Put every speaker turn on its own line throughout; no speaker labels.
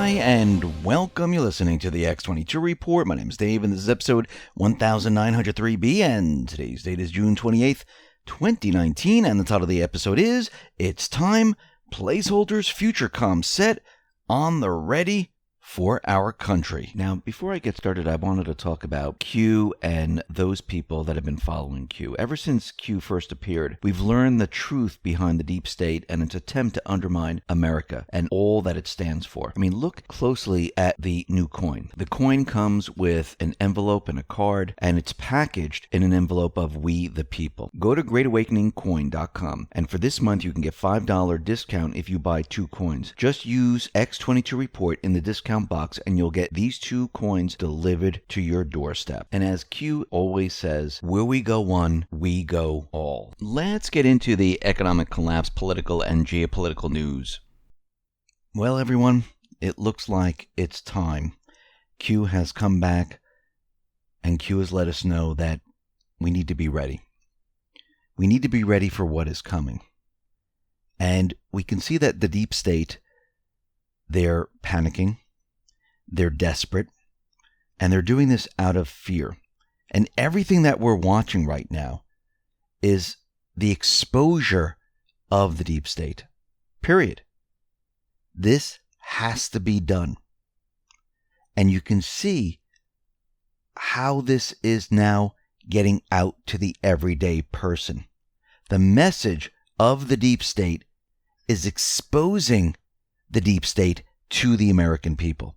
Hi, and welcome. You're listening to the X22 Report. My name is Dave, and this is episode 1903B, and today's date is June 28th, 2019, and the title of the episode is, It's Time, Placeholders Future Comms Set on the Ready for Our Country. Now, before I get started, I wanted to talk about Q and those people that have been following Q. Ever since Q first appeared, we've learned the truth behind the deep state and its attempt to undermine America and all that it stands for. I mean, look closely at the new coin. The coin comes with an envelope and a card, and it's packaged in an envelope of We the People. Go to greatawakeningcoin.com, and for this month, you can get $5 discount if you buy 2 coins. Just use X22 Report in the discount box and you'll get these 2 coins delivered to your doorstep. And as Q always says, where we go one, we go all. Let's get into the economic collapse, political and geopolitical news. Well, everyone, it looks like it's time. Q has come back, and Q has let us know that we need to be ready. We need to be ready for what is coming. And we can see that the deep state, they're panicking. They're desperate, and they're doing this out of fear. And everything that we're watching right now is the exposure of the deep state. Period. This has to be done. And you can see how this is now getting out to the everyday person. The message of the deep state is exposing the deep state to the American people.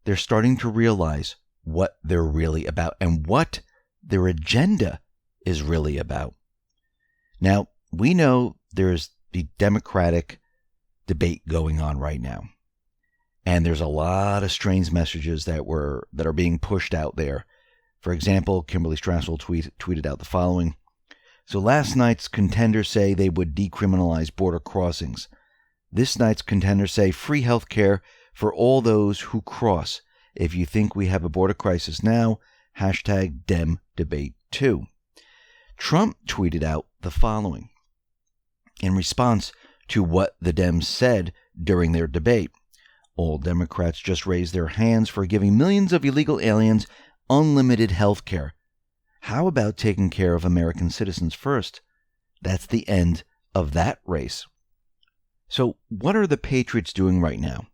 They're starting to realize what they're really about and what their agenda is really about. Now, we know there's the Democratic debate going on right now. And there's a lot of strange messages that are being pushed out there. For example, Kimberly Strassel tweeted out the following. So last night's contenders say they would decriminalize border crossings. This night's contenders say free health care for all those who cross. If you think we have a border crisis now, hashtag #DemDebate2. Trump tweeted out the following in response to what the Dems said during their debate. All Democrats just raised their hands for giving millions of illegal aliens unlimited health care. How about taking care of American citizens first? That's the end of that race. So what are the patriots doing right now?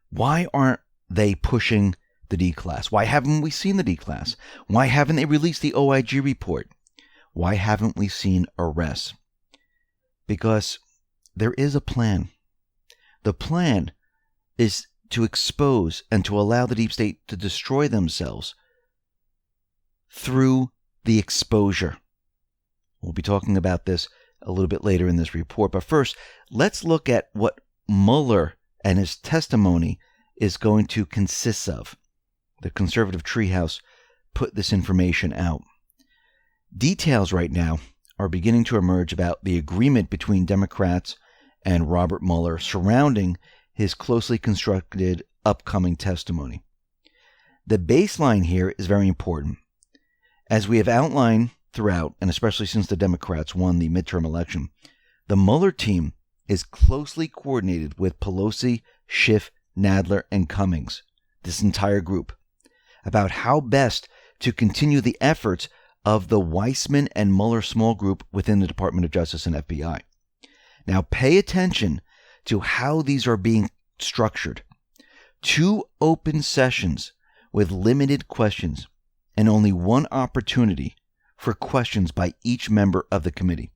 Why aren't they pushing the D-class? Why haven't we seen the D-class? Why haven't they released the OIG report? Why haven't we seen arrests? Because there is a plan. The plan is to expose and to allow the deep state to destroy themselves through the exposure. We'll be talking about this a little bit later in this report. But first, let's look at what Mueller and his testimony is going to consist of. The conservative treehouse put this information out. Details right now are beginning to emerge about the agreement between Democrats and Robert Mueller surrounding his closely constructed upcoming testimony. The baseline here is very important. As we have outlined throughout, and especially since the Democrats won the midterm election, the Mueller team is closely coordinated with Pelosi, Schiff, Nadler, and Cummings, this entire group, about how best to continue the efforts of the Weissman and Mueller small group within the Department of Justice and FBI. Now pay attention to how these are being structured. 2 open sessions with limited questions and only 1 opportunity for questions by each member of the committee.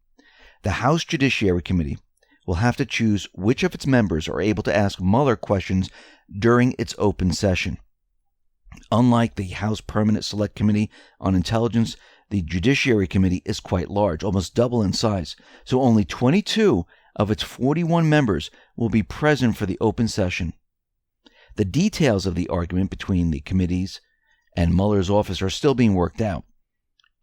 The House Judiciary Committee will have to choose which of its members are able to ask Mueller questions during its open session. Unlike the House Permanent Select Committee on Intelligence, the Judiciary Committee is quite large, almost double in size, so only 22 of its 41 members will be present for the open session. The details of the argument between the committees and Mueller's office are still being worked out.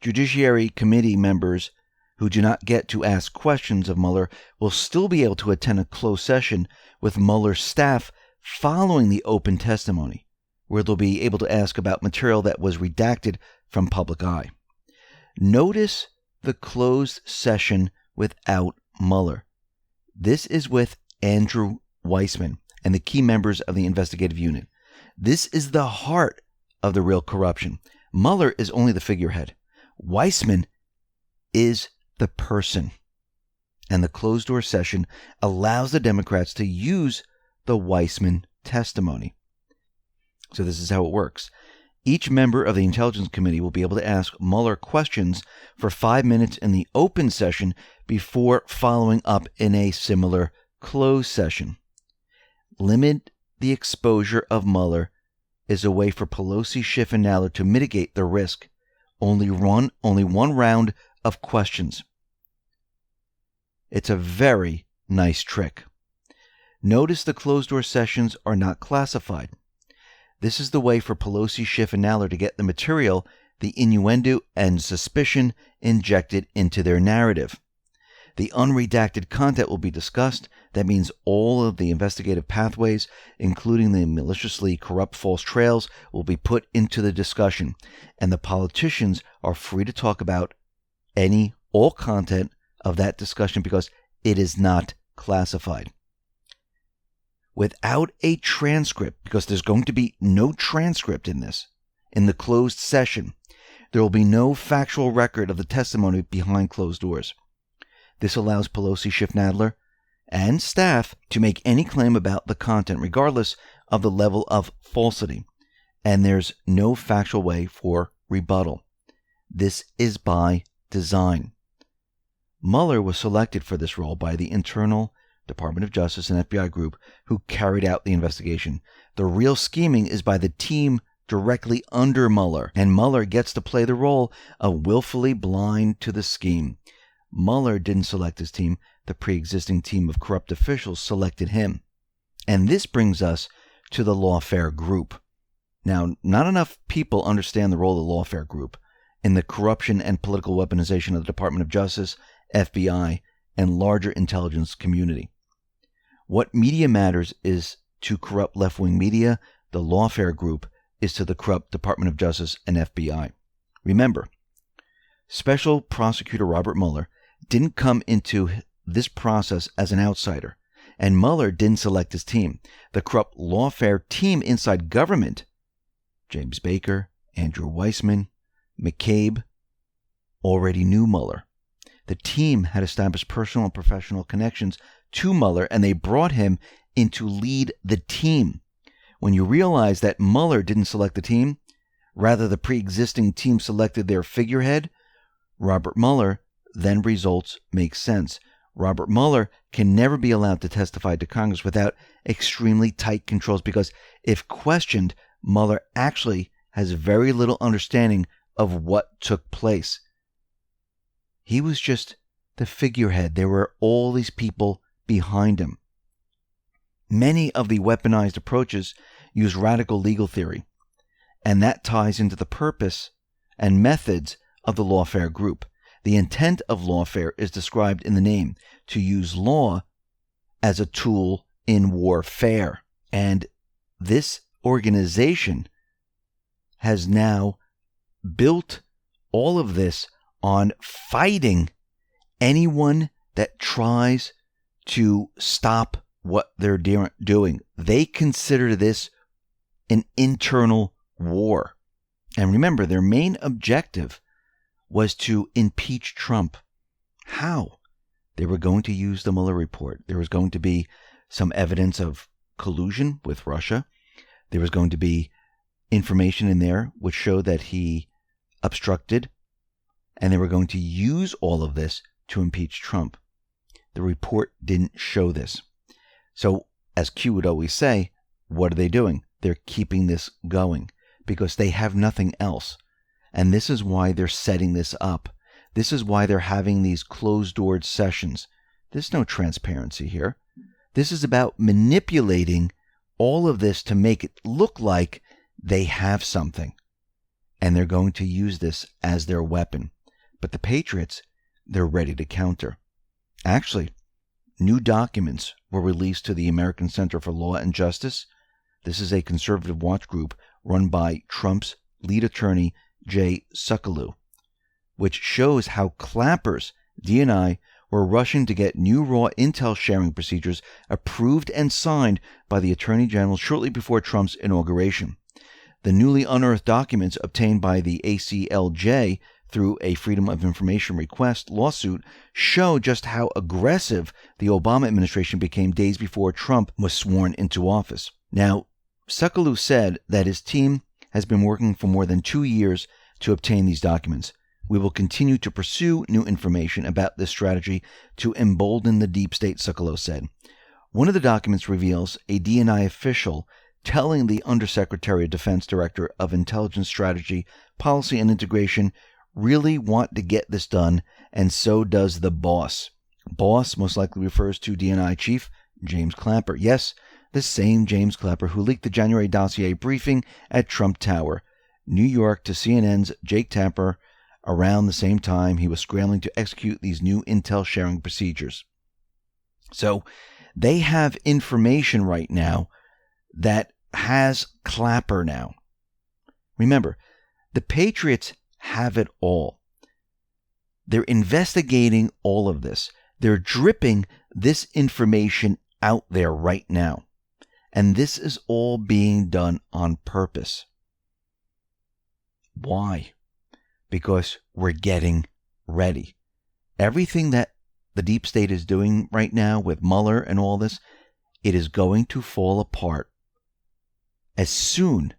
Judiciary Committee members who do not get to ask questions of Mueller will still be able to attend a closed session with Mueller's staff following the open testimony, where they'll be able to ask about material that was redacted from public eye. Notice the closed session without Mueller. This is with Andrew Weissman, and the key members of the investigative unit. This is the heart of the real corruption. Mueller is only the figurehead. Weissman is the person. And the closed-door session allows the Democrats to use the Weissman testimony. So this is how it works. Each member of the Intelligence Committee will be able to ask Mueller questions for 5 minutes in the open session before following up in a similar closed session. Limit the exposure of Mueller is a way for Pelosi, Schiff, and Nadler to mitigate the risk. Only one round of questions. It's a very nice trick. Notice the closed-door sessions are not classified. This is the way for Pelosi, Schiff, and Nadler to get the material, the innuendo, and suspicion injected into their narrative. The unredacted content will be discussed. That means all of the investigative pathways, including the maliciously corrupt false trails, will be put into the discussion. And the politicians are free to talk about all content of that discussion because it is not classified. Without a transcript, because there's going to be no transcript in the closed session, there will be no factual record of the testimony behind closed doors. This allows Pelosi, Schiff, Nadler, and staff to make any claim about the content, regardless of the level of falsity. And there's no factual way for rebuttal. This is by design. Mueller was selected for this role by the internal Department of Justice and FBI group who carried out the investigation. The real scheming is by the team directly under Mueller, and Mueller gets to play the role of willfully blind to the scheme. Mueller didn't select his team. The pre-existing team of corrupt officials selected him. And this brings us to the lawfare group. Now, not enough people understand the role of the lawfare group in the corruption and political weaponization of the Department of Justice, FBI, and larger intelligence community. What Media Matters is to corrupt left-wing media, the lawfare group is to the corrupt Department of Justice and FBI. Remember, Special Prosecutor Robert Mueller didn't come into this process as an outsider, and Mueller didn't select his team. The corrupt lawfare team inside government, James Baker, Andrew Weissman, McCabe, already knew Mueller. The team had established personal and professional connections to Mueller, and they brought him in to lead the team. When you realize that Mueller didn't select the team, rather the pre-existing team selected their figurehead, Robert Mueller, then results make sense. Robert Mueller can never be allowed to testify to Congress without extremely tight controls because if questioned, Mueller actually has very little understanding of what took place. He was just the figurehead. There were all these people behind him. Many of the weaponized approaches use radical legal theory, and that ties into the purpose and methods of the lawfare group. The intent of lawfare is described in the name, to use law as a tool in warfare. And this organization has now built all of this on fighting anyone that tries to stop what they're doing. They consider this an internal war. And remember, their main objective was to impeach Trump. How? They were going to use the Mueller report. There was going to be some evidence of collusion with Russia. There was going to be information in there which showed that he obstructed, and they were going to use all of this to impeach Trump. The report didn't show this. So, as Q would always say, what are they doing? They're keeping this going because they have nothing else. And this is why they're setting this up. This is why they're having these closed-doored sessions. There's no transparency here. This is about manipulating all of this to make it look like they have something. And they're going to use this as their weapon. But the Patriots, they're ready to counter. Actually, new documents were released to the American Center for Law and Justice. This is a conservative watch group run by Trump's lead attorney, Jay Sekulow, which shows how Clapper's D&I were rushing to get new raw intel sharing procedures approved and signed by the Attorney General shortly before Trump's inauguration. The newly unearthed documents obtained by the ACLJ through a Freedom of Information request lawsuit show just how aggressive the Obama administration became days before Trump was sworn into office. Now, Sekulow said that his team has been working for more than 2 years to obtain these documents. We will continue to pursue new information about this strategy to embolden the deep state, Sekulow said. One of the documents reveals a DNI official telling the Undersecretary of Defense Director of Intelligence Strategy, Policy and Integration, really want to get this done, and so does the boss. Boss most likely refers to DNI Chief James Clapper. Yes, the same James Clapper who leaked the January dossier briefing at Trump Tower, New York, to CNN's Jake Tapper around the same time he was scrambling to execute these new intel sharing procedures. So they have information right now that has Clapper now. Remember, the Patriots have it all. They're investigating all of this. They're dripping this information out there right now. And this is all being done on purpose. Why? Because we're getting ready. Everything that the deep state is doing right now with Mueller and all this, it is going to fall apart as soon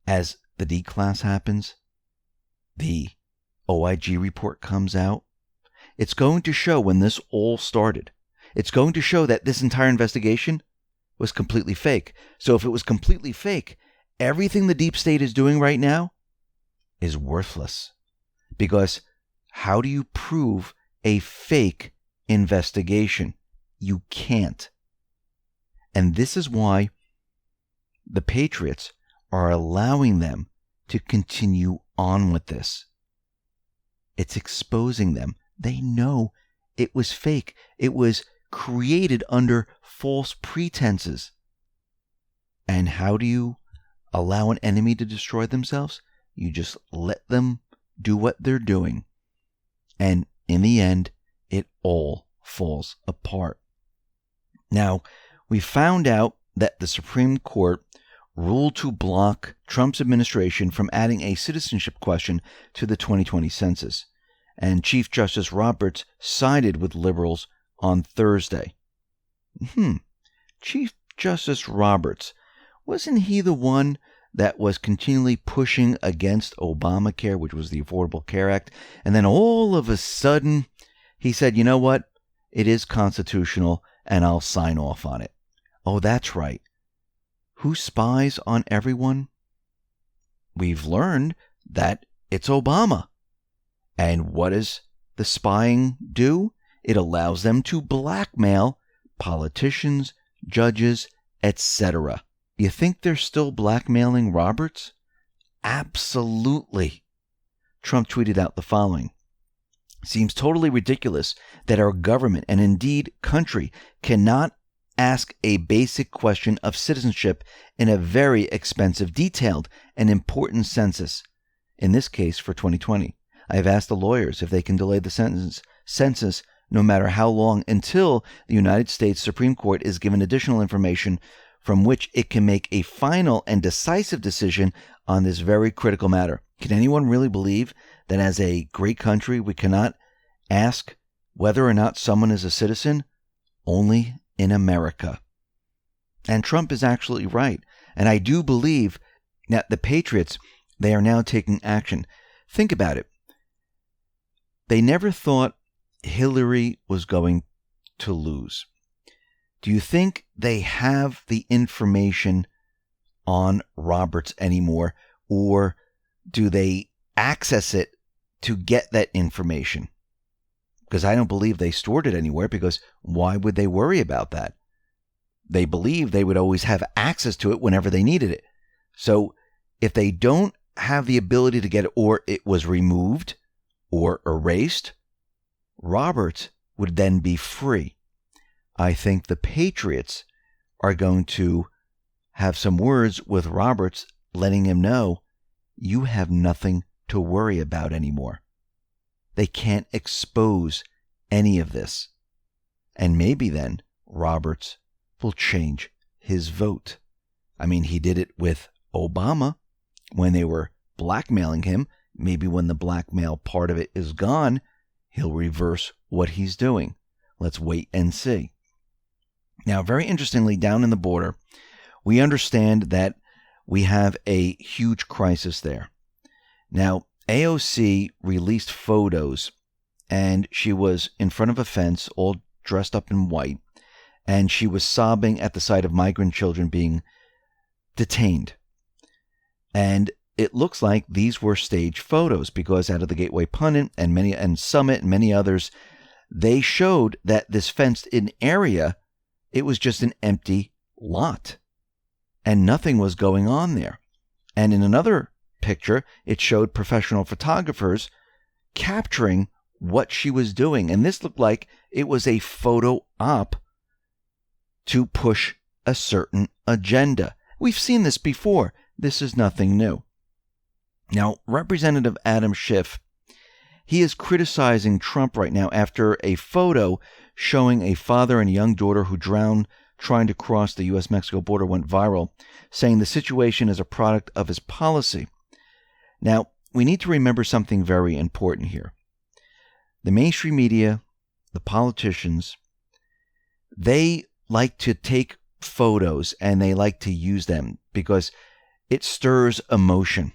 as the D-class happens, the OIG report comes out. It's going to show when this all started. It's going to show that this entire investigation was completely fake. So if it was completely fake, everything the deep state is doing right now is worthless. Because how do you prove a fake investigation? You can't. And this is why the Patriots are allowing them to continue on with this. It's exposing them. They know it was fake. It was created under false pretenses. And how do you allow an enemy to destroy themselves? You just let them do what they're doing. And in the end, it all falls apart. Now, we found out that the Supreme Court ruled to block Trump's administration from adding a citizenship question to the 2020 census. And Chief Justice Roberts sided with liberals on Thursday. Chief Justice Roberts, wasn't he the one that was continually pushing against Obamacare, which was the Affordable Care Act? And then all of a sudden, he said, you know what? It is constitutional, and I'll sign off on it. Oh, that's right. Who spies on everyone? We've learned that it's Obama. And what does the spying do? It allows them to blackmail politicians, judges, etc. You think they're still blackmailing Roberts? Absolutely. Trump tweeted out the following. Seems totally ridiculous that our government and indeed country cannot ask a basic question of citizenship in a very expensive, detailed, and important census, in this case for 2020. I have asked the lawyers if they can delay the census no matter how long until the United States Supreme Court is given additional information from which it can make a final and decisive decision on this very critical matter. Can anyone really believe that as a great country we cannot ask whether or not someone is a citizen? Only in America. And Trump is absolutely right. And I do believe that the Patriots, they are now taking action. Think about it. They never thought Hillary was going to lose. Do you think they have the information on Roberts anymore, or do they access it to get that information? Because I don't believe they stored it anywhere, because why would they worry about that? They believe they would always have access to it whenever they needed it. So if they don't have the ability to get it, or it was removed or erased, Roberts would then be free. I think the Patriots are going to have some words with Roberts, letting him know you have nothing to worry about anymore. They can't expose any of this. And maybe then Roberts will change his vote. I mean, he did it with Obama when they were blackmailing him. Maybe when the blackmail part of it is gone, he'll reverse what he's doing. Let's wait and see. Now, very interestingly, down in the border, we understand that we have a huge crisis there. Now, AOC released photos, and she was in front of a fence, all dressed up in white, and she was sobbing at the sight of migrant children being detained. And it looks like these were staged photos, because out of the Gateway Pundit and Summit and many others, they showed that this fenced-in area, it was just an empty lot, and nothing was going on there. And in another picture, it showed professional photographers capturing what she was doing, and this looked like it was a photo op to push a certain agenda. We've seen this before. This is nothing new. Now, Representative Adam Schiff, he is criticizing Trump right now after a photo showing a father and a young daughter who drowned trying to cross the U.S.-Mexico border went viral, saying the situation is a product of his policy. Now, we need to remember something very important here. The mainstream media, the politicians, they like to take photos and they like to use them because it stirs emotion.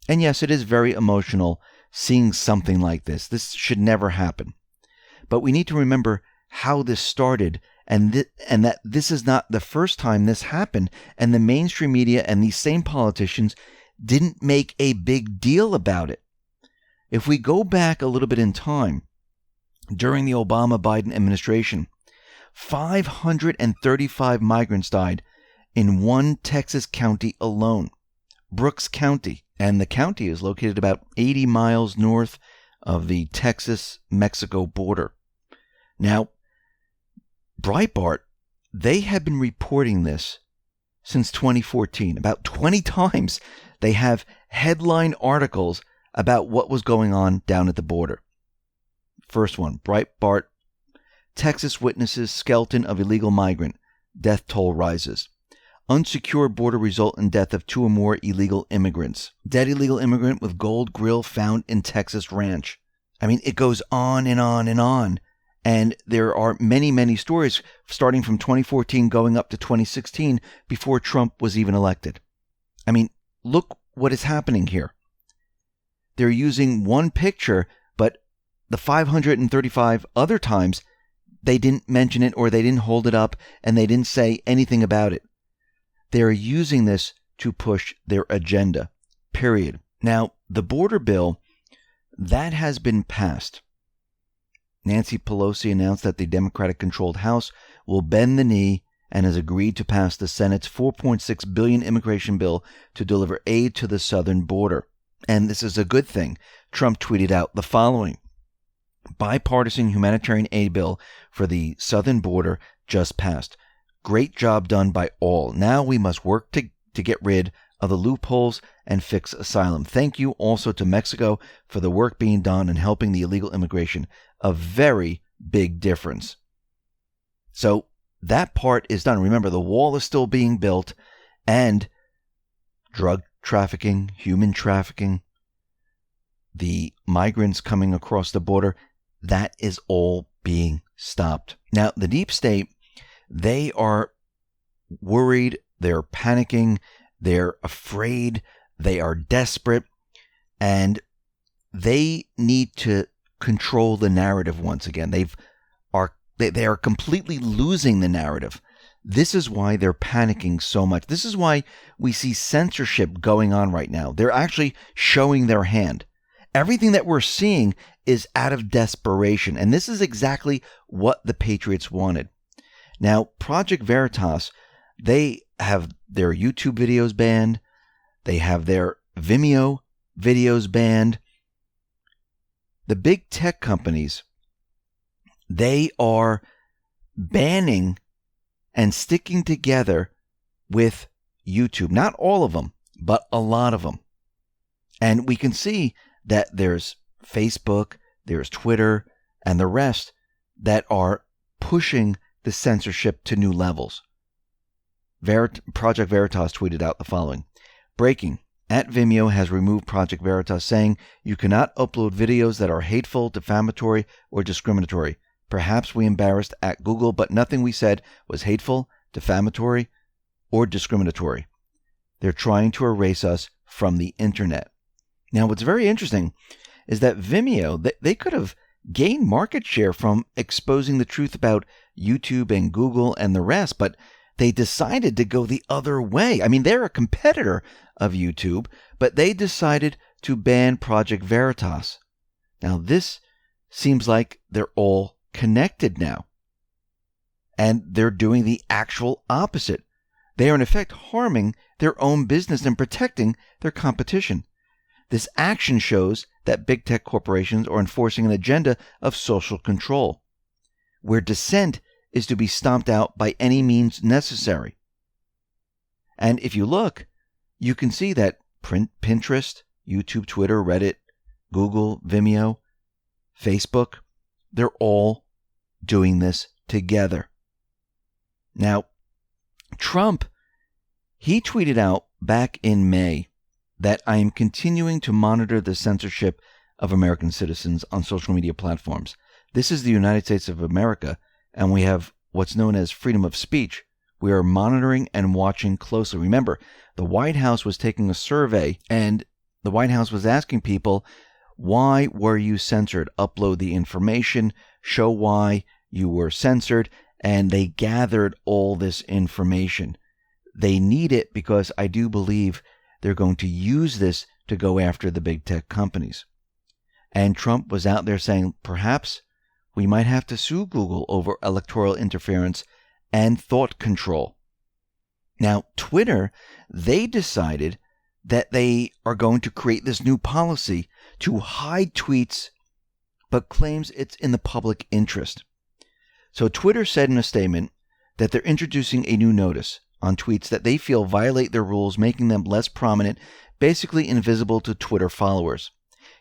And yes, it is very emotional seeing something like this. This should never happen. But we need to remember how this started and that this is not the first time this happened. And the mainstream media and these same politicians didn't make a big deal about it. If we go back a little bit in time, during the Obama-Biden administration, 535 migrants died in one Texas county alone, Brooks County. And the county is located about 80 miles north of the Texas-Mexico border. Now, Breitbart, they have been reporting this since 2014. About 20 times they have headline articles about what was going on down at the border. First one, Breitbart, Texas witnesses skeleton of illegal migrant, death toll rises. Unsecured border result in death of 2 or more illegal immigrants. Dead illegal immigrant with gold grill found in Texas ranch. I mean, it goes on and on and on. And there are many, many stories starting from 2014 going up to 2016 before Trump was even elected. I mean, look what is happening here. They're using one picture, but the 535 other times they didn't mention it or they didn't hold it up and they didn't say anything about it. They're using this to push their agenda, period. Now, the border bill, that has been passed. Nancy Pelosi announced that the Democratic-controlled House will bend the knee and has agreed to pass the Senate's $4.6 billion immigration bill to deliver aid to the southern border. And this is a good thing. Trump tweeted out the following: bipartisan humanitarian aid bill for the southern border just passed. Great job done by all. Now we must work to get rid of the loopholes and fix asylum. Thank you also to Mexico for the work being done in helping the illegal immigration. A very big difference. So that part is done. Remember, the wall is still being built, and drug trafficking, human trafficking, the migrants coming across the border, that is all being stopped. Now, the deep state, they are worried, they're panicking, they're afraid, they are desperate, and they need to control the narrative once again. They are completely losing the narrative. This is why they're panicking so much. This is why we see censorship going on right now. They're actually showing their hand. Everything that we're seeing is out of desperation, and this is exactly what the Patriots wanted. Now, Project Veritas, they have their YouTube videos banned. They have their Vimeo videos banned. The big tech companies, they are banning and sticking together with YouTube. Not all of them, but a lot of them. And we can see that there's Facebook, there's Twitter, and the rest. that are pushing the censorship to new levels. Project Veritas tweeted out the following. Breaking. @Vimeo has removed Project Veritas, saying you cannot upload videos that are hateful, defamatory, or discriminatory. Perhaps we embarrassed @Google, but nothing we said was hateful, defamatory, or discriminatory. They're trying to erase us from the internet. Now, what's very interesting is that Vimeo, they could have gained market share from exposing the truth about YouTube and Google and the rest, but they decided to go the other way. I mean, they're a competitor of YouTube, but they decided to ban Project Veritas. Now, this seems like they're all connected now, and they're doing the actual opposite. They are, in effect, harming their own business and protecting their competition. This action shows that big tech corporations are enforcing an agenda of social control, where dissent is to be stomped out by any means necessary. And if you look, you can see that Pinterest, YouTube, Twitter, Reddit, Google, Vimeo, Facebook, they're all doing this together. Now, Trump, he tweeted out back in May that I am continuing to monitor the censorship of American citizens on social media platforms. This is the United States of America, and we have what's known as freedom of speech. We are monitoring and watching closely. Remember, the White House was taking a survey, and the White House was asking people, why were you censored? Upload the information, show why you were censored, and they gathered all this information. They need it because I do believe they're going to use this to go after the big tech companies. And Trump was out there saying, perhaps we might have to sue Google over electoral interference and thought control. Now, Twitter, they decided that they are going to create this new policy to hide tweets, but claims it's in the public interest. So Twitter said in a statement that they're introducing a new notice on tweets that they feel violate their rules, making them less prominent, basically invisible to Twitter followers.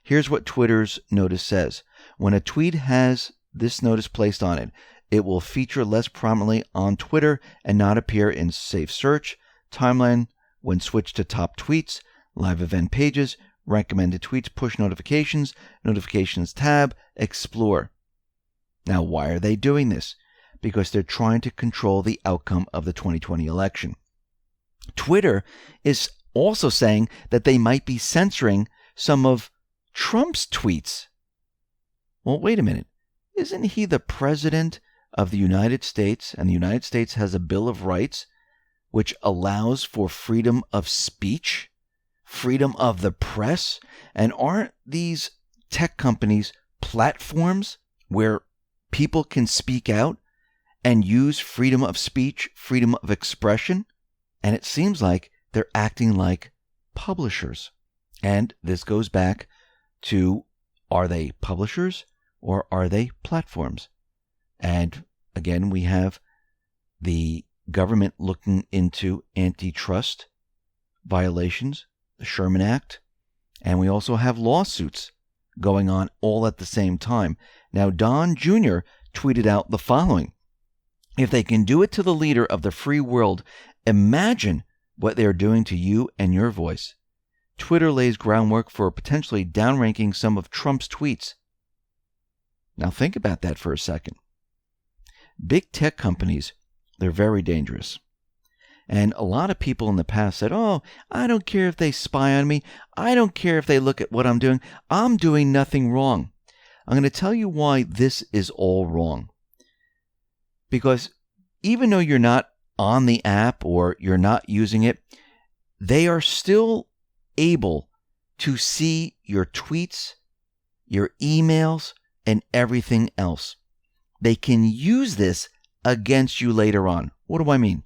Here's what Twitter's notice says. When a tweet has this notice placed on it, it will feature less prominently on Twitter and not appear in Safe Search, Timeline when switched to top tweets, live event pages, recommended tweets, push notifications, notifications tab, Explore. Now, why are they doing this? Because they're trying to control the outcome of the 2020 election. Twitter is also saying that they might be censoring some of Trump's tweets. Well, wait a minute. Isn't he the president of the United States, and the United States has a Bill of Rights which allows for freedom of speech, freedom of the press? And aren't these tech companies platforms where people can speak out and use freedom of speech, freedom of expression? And it seems like they're acting like publishers. And this goes back to, are they publishers or are they platforms? And again, we have the government looking into antitrust violations, the Sherman Act, and we also have lawsuits going on all at the same time. Now, Don Jr. tweeted out the following. If they can do it to the leader of the free world, imagine what they are doing to you and your voice. Twitter lays groundwork for potentially downranking some of Trump's tweets. Now think about that for a second. Big tech companies, they're very dangerous. And a lot of people in the past said, oh, I don't care if they spy on me. I don't care if they look at what I'm doing. I'm doing nothing wrong. I'm going to tell you why this is all wrong. Because even though you're not on the app or you're not using it, they are still able to see your tweets, your emails, and everything else. They can use this against you later on. What do I mean?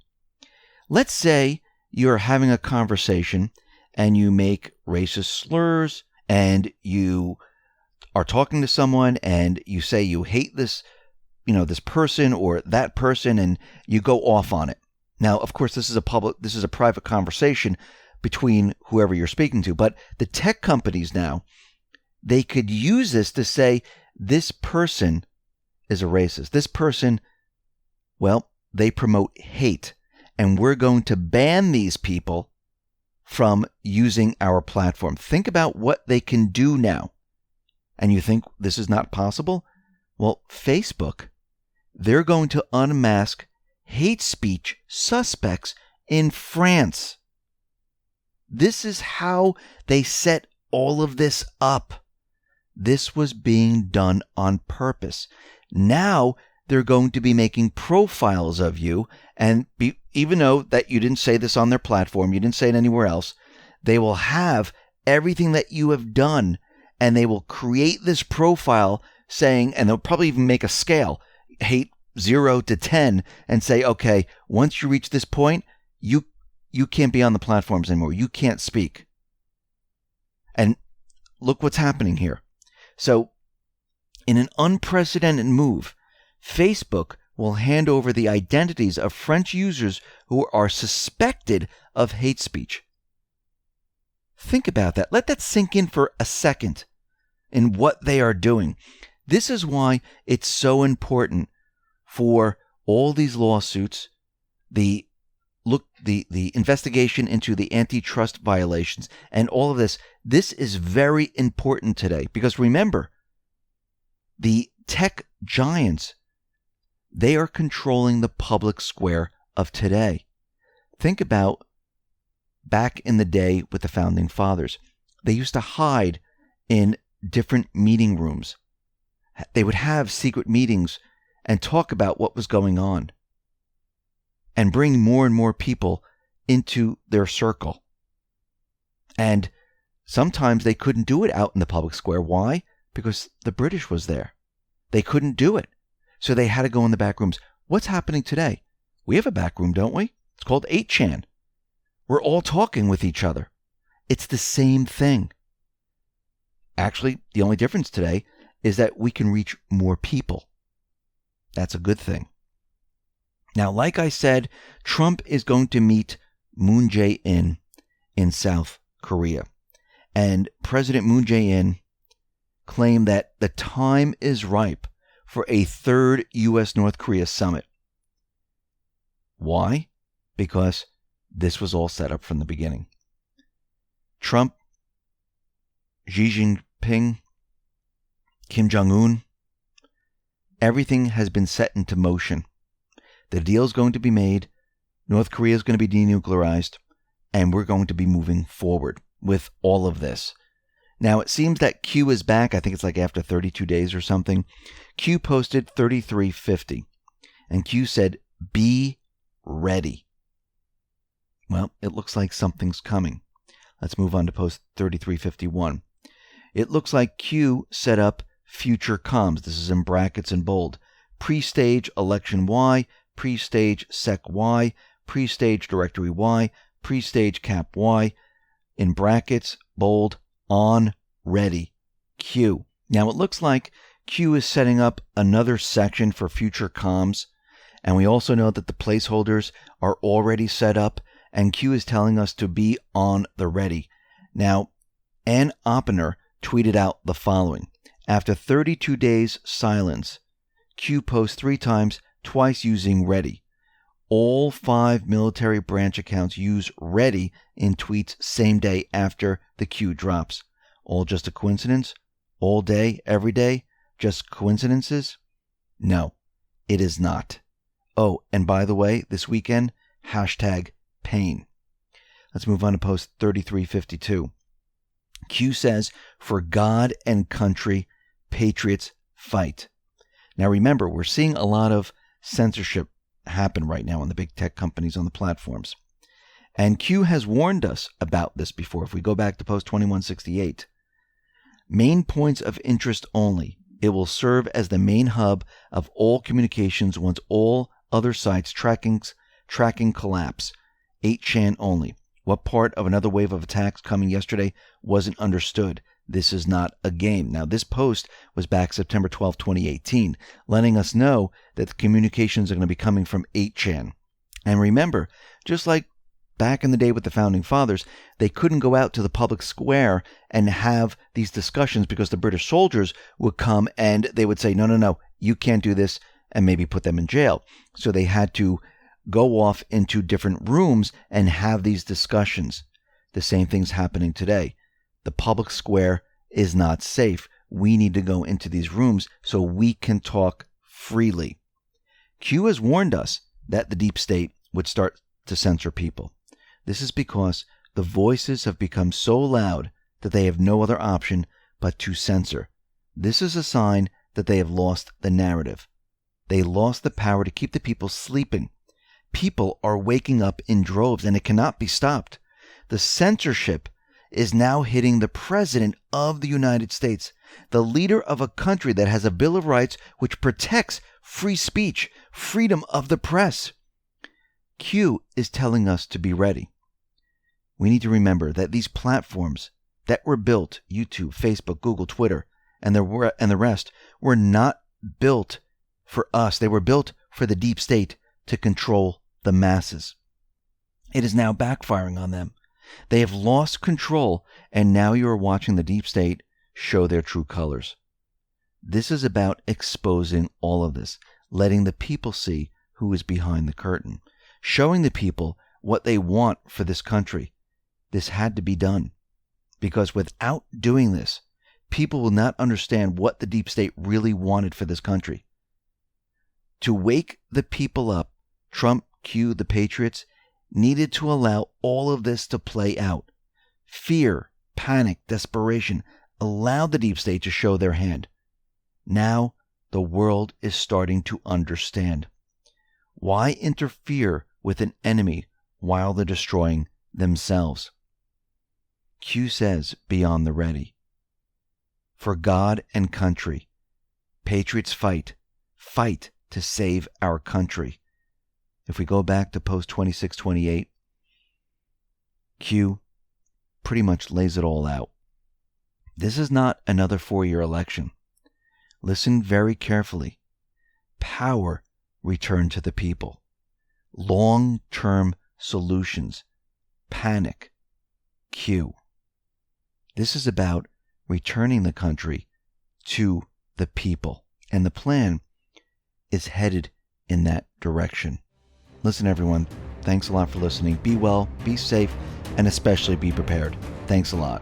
Let's say you're having a conversation and you make racist slurs and you are talking to someone and you say you hate this, this person or that person, and you go off on it. Now, of course, this is a private conversation between whoever you're speaking to, but the tech companies now, they could use this to say this person is a racist. This person, well, they promote hate, and we're going to ban these people from using our platform. Think about what they can do now. And you think this is not possible? Well, Facebook, they're going to unmask hate speech suspects in France. This is how they set all of this up. This was being done on purpose. Now they're going to be making profiles of you, and even though that you didn't say this on their platform, you didn't say it anywhere else, they will have everything that you have done, and they will create this profile saying, and they'll probably even make a scale, hate 0 to 10, and say, okay, once you reach this point, you can't be on the platforms anymore. You can't speak. And look what's happening here. So, in an unprecedented move, Facebook will hand over the identities of French users who are suspected of hate speech. Think about that. Let that sink in for a second in what they are doing. This is why it's so important for all these lawsuits, the investigation into the antitrust violations, and all of this. This is very important today because remember, the tech giants, they are controlling the public square of today. Think about back in the day with the founding fathers. They used to hide in different meeting rooms. They would have secret meetings and talk about what was going on and bring more and more people into their circle. And sometimes they couldn't do it out in the public square. Why? Because the British was there. They couldn't do it. So they had to go in the back rooms. What's happening today? We have a back room, don't we? It's called 8chan. We're all talking with each other. It's the same thing. Actually, the only difference today is that we can reach more people. That's a good thing. Now, like I said, Trump is going to meet Moon Jae-in in South Korea. And President Moon Jae-in claimed that the time is ripe for a third U.S.-North Korea summit. Why? Because this was all set up from the beginning. Trump, Xi Jinping, Kim Jong-un, everything has been set into motion. The deal is going to be made. North Korea is going to be denuclearized, and we're going to be moving forward with all of this. Now, it seems that Q is back. I think it's like after 32 days or something. Q posted 3350, and Q said, "Be ready." Well, it looks like something's coming. Let's move on to post 3351. It looks like Q set up future comms. This is in brackets in bold. Pre-stage election Y, pre-stage sec Y, pre-stage directory Y, pre-stage cap Y, in brackets, bold, on, ready, Q. Now it looks like Q is setting up another section for future comms, and we also know that the placeholders are already set up, and Q is telling us to be on the ready. Now, Ann Oppener tweeted out the following. After 32 days silence, Q posts 3 times, twice using ready. All 5 military branch accounts use ready in tweets same day after the Q drops. All just a coincidence? All day, every day? Just coincidences? No, it is not. Oh, and by the way, this weekend, #pain. Let's move on to post 3352. Q says, "For God and country, patriots fight." Now remember, we're seeing a lot of censorship happen right now in the big tech companies on the platforms. And Q has warned us about this before. If we go back to post 2168, main points of interest only. It will serve as the main hub of all communications once all other sites tracking collapse. 8chan only. What part of another wave of attacks coming yesterday wasn't understood? This is not a game. Now, this post was back September 12, 2018, letting us know that the communications are going to be coming from 8chan. And remember, just like back in the day with the Founding Fathers, they couldn't go out to the public square and have these discussions because the British soldiers would come and they would say, no, you can't do this, and maybe put them in jail. So they had to go off into different rooms and have these discussions. The same thing's happening today. The public square is not safe. We need to go into these rooms so we can talk freely. Q has warned us that the deep state would start to censor people. This is because the voices have become so loud that they have no other option but to censor. This is a sign that they have lost the narrative. They lost the power to keep the people sleeping. People are waking up in droves, and it cannot be stopped. The censorship is now hitting the President of the United States, the leader of a country that has a Bill of Rights which protects free speech, freedom of the press. Q is telling us to be ready. We need to remember that these platforms that were built, YouTube, Facebook, Google, Twitter, and the rest, were not built for us. They were built for the deep state to control the masses. It is now backfiring on them. They have lost control, and now you are watching the deep state show their true colors. This is about exposing all of this, letting the people see who is behind the curtain, showing the people what they want for this country. This had to be done, because without doing this, people will not understand what the deep state really wanted for this country. To wake the people up, Trump, Q, the Patriots, needed to allow all of this to play out. Fear, panic, desperation allowed the deep state to show their hand. Now the world is starting to understand. Why interfere with an enemy while they're destroying themselves? Q says, be on the ready. For God and country, patriots fight. Fight to save our country. If we go back to post 2628, Q pretty much lays it all out. This is not another 4-year election. Listen very carefully. Power returned to the people. Long-term solutions. Panic. Q. This is about returning the country to the people. And the plan is headed in that direction. Listen, everyone, thanks a lot for listening. Be well, be safe, and especially be prepared. Thanks a lot.